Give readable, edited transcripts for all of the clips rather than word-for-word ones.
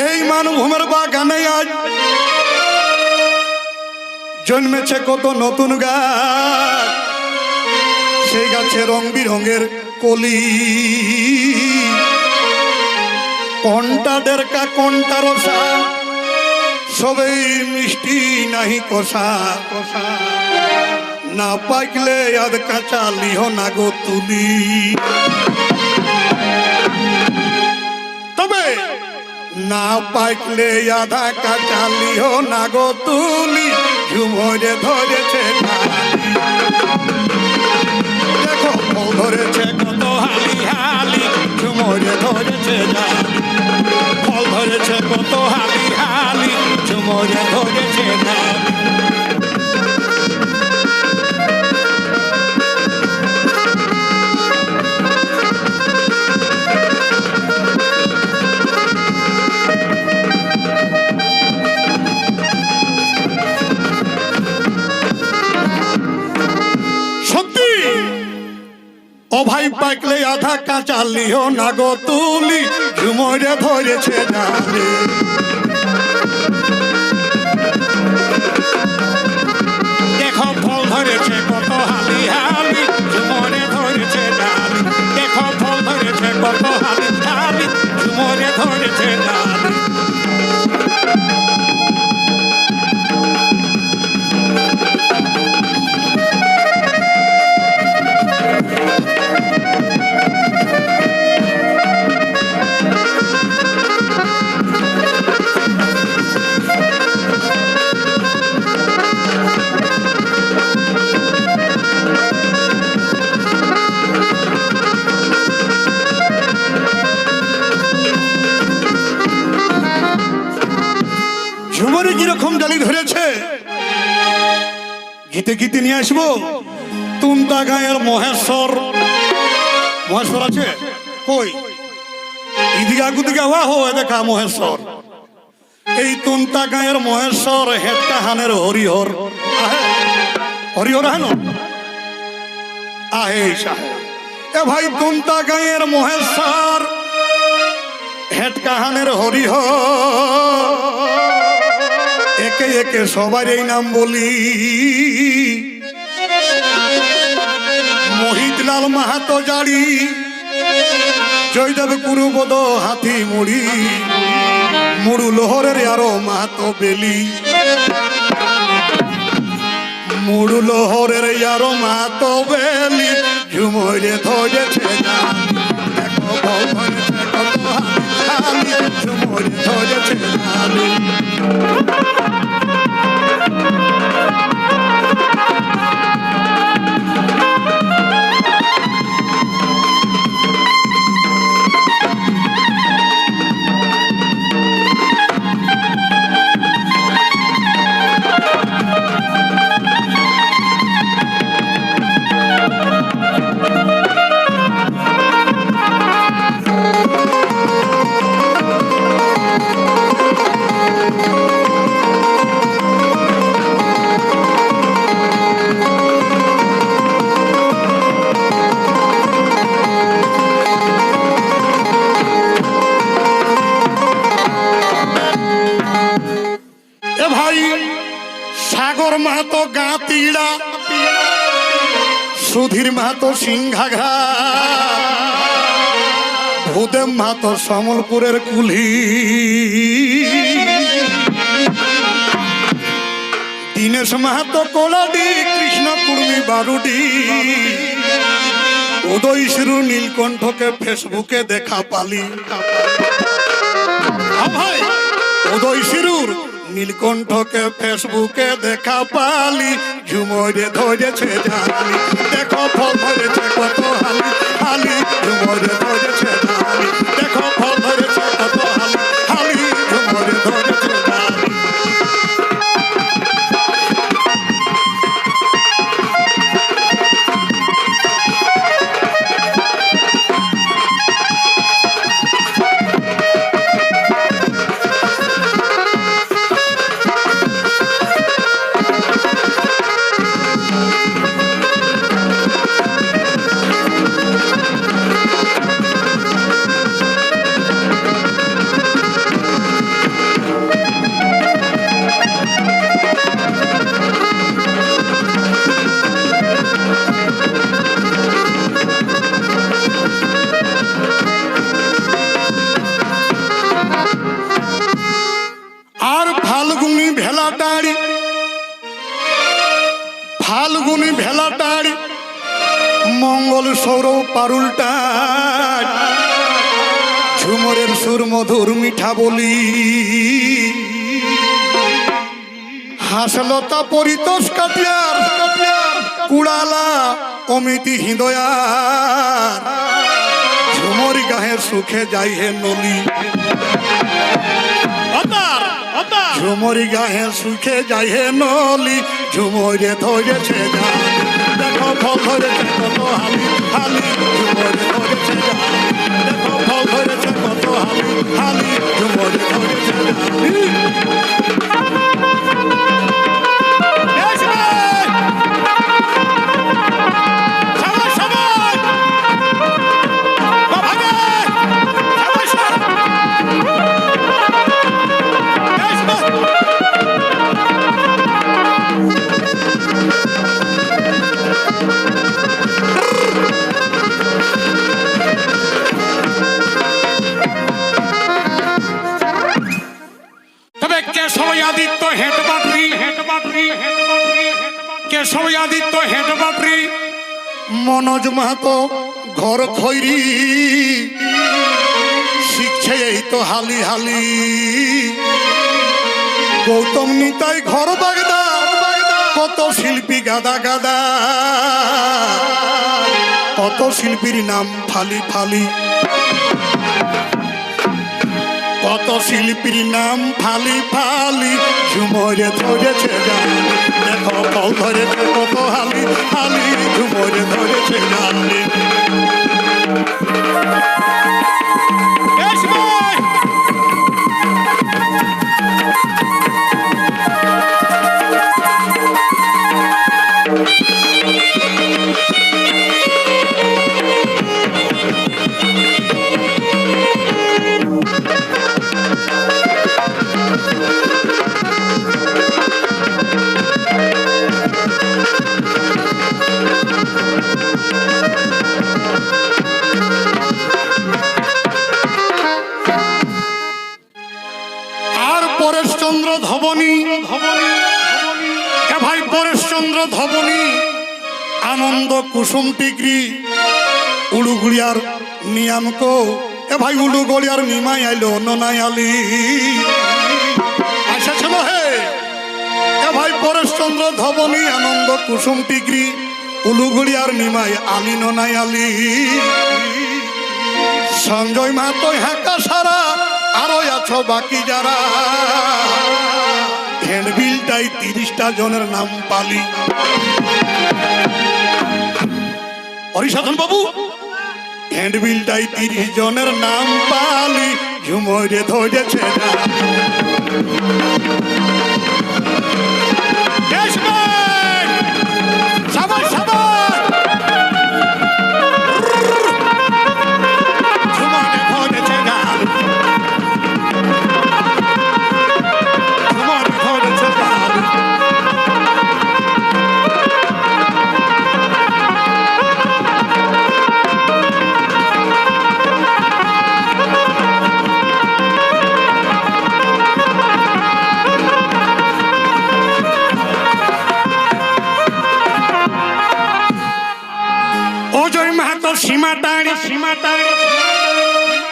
এই মানভূমের বাগানে আজ জন্মেছে কত নতুন গাছ, সেই গাছে রং বিরঙের কলি, কোনটা ডেরকা কোনটা রসা, সবই মিষ্টি নাহি কষা কষা, না পাইলে আধ কাঁচা লিহ না গো তুলি। তবে না পাইলে আধা কাঁচা লিহ না গো তুলি, ঝুমরে ধরেছে দেখো ফল ধরেছে কত হালি হালি, ঝুমরে ধরেছে ফল ধরেছে কত হালি হালি, ঝুমরে ধরেছে ও ভাই পাকলে আধা কাঁচা লিও না গো তুলি, ঝুমরে ধরেছে ডালে। দেখো ফল ধরেছে কত হালি হালি, ঝুমরে ধরেছে ডালে। দেখো ফল ধরেছে কত হালি হালি, ঝুমরে ধরেছে ডালে। ঝুমরে কিরকম জালি ধরেছে, গীতে গীতে নিয়ে আসবো। তুমতা গায়ের মহেশ্বর, মহেশ্বর আছে কই? ইদিকে আগুদিকে হওয়া হো দেখা মহেশ্বর। এই তুমতা গায়ের মহেশ্বর, হেটকা হানের হরিহর, হরিহর হেন আহে সাহে। এ ভাই তুমতা গায়ের মহেশ্বর, হেটকা হানের হরিহর, একে একে সবার এই নাম বলি। মোহিতলাল মাহাতো জাড়ি, জয়দেব কুরুবদ হাতি মুড়ি, মুড়ু লোহরের আরো মাহাতো বেলি, মুড়ু লোহরের আরো মাহাতো বেলি, ঝুমরে ধরেছে দেখো বল ধরেছে কত হালি, ঝুমরে ধরেছে হালি। সাগর মাহাতো গাতিড়া, সুধীর মাহাতো সিংহাঘা, ভূদেব মাহাতো সমলপুরের কুলি, দীনেশ মাহাতো কোলাডি, কৃষ্ণ কুর্মী বারুডি, উদয় শিরু নীলকণ্ঠকে ফেসবুকে দেখা পালি। ভাই উদয় শিরুর নীলকণ্ঠকে ফেসবুকে দেখা পালি, ঝুমরে ধরেছে জালি। দেখো ফল ধরেছে কত হালি হালি, ঝুমরে ধরেছে জালি। দেখো ফল ধরেছে কত হালি হালি, ঝুমরে ধরেছে জালি। সৌরভ পারুলটা ঝুমরের সুর মধুর মিঠা বলি হাসলতা পরিতোষ কাটিয়ার কুড়ালা অমিতি হৃদয়ার ঝুমরি গাহে সুখে যাই হে নলি ঝুমরি গাহে সুখে যাই হে নলি ঝুমরে ধরেছে জান দেখো ফল ধরেছে কত হালি হালি ঝুমরে ধরেছে জান দেখো ফল ধরেছে কত হালি হালি ঝুমরে ধরেছে জান কেশবাদিত্য হেডবাটরি মনোজ মাহাতো ঘর খৈরি শিখছে এই তো হালি হালি গৌতম নিতাই ঘর বাগদা কত শিল্পী গাদা গাদা কত শিল্পীর নাম ফালি ফালি কত শিল্পীর নাম ফালি ফালি ঝুমরে ধরেছে জান দেখো ফল ধরেছে কত হালি হালি ঝুমরে ধরেছে জানি পরেশচন্দ্র ধবনী ভাই পরেশচন্দ্র ধবনী আনন্দ কুসুম টিকরি উলুগুড়িয়ার নিয়ামক এ ভাই উলুগড়িয়ার নিমাই আইলো ননাই আলি আশা ছিল হে এ ভাই পরেশচন্দ্র ধবনী আনন্দ কুসুম টিকরি উলুগুড়িয়ার নিমাই আলি ননাই আলি সঞ্জয় মাহাতো হাঁকা সারা আরো আছো বাকি যারা হ্যান্ডবিলটাই 30টা জনের নাম পালি হরিসাধন বাবু হ্যান্ডবিলটাই 30 জনের নাম পালি ঝুমরে ধরেছে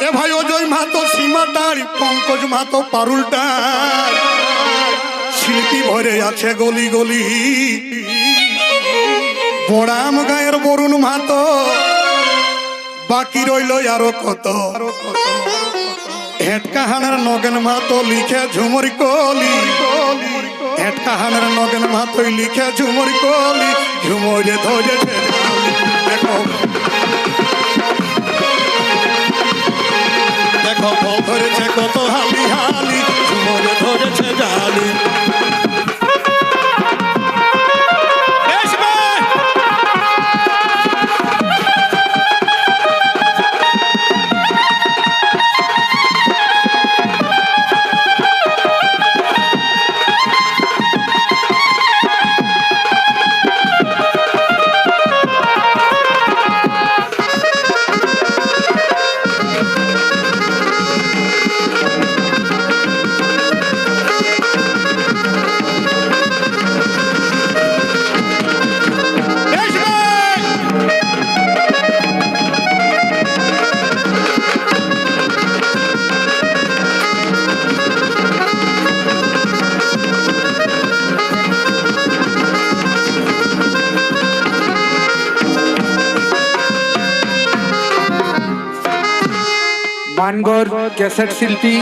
এ ভাই অজয় মাহাতো সীমাটার পঙ্কজ মাহাতো পারুলটা শিল্পী ভরে আছে গলি গলি বড়াম গায়ের বরুণ মাহাতো বাকি রইল আরো কত হেটকাহানের নগেন মাহাতো লিখে ঝুমরি কলি হেটকাহানের নগেন মাহাতো লিখে ঝুমরি কলি ঝুমরে ধরেছে দেখো দেখো ফল ধরেছে কত হালি হালি ঝুমরে ধরেছে জালি মানগড় ক্যাসেট শিল্পী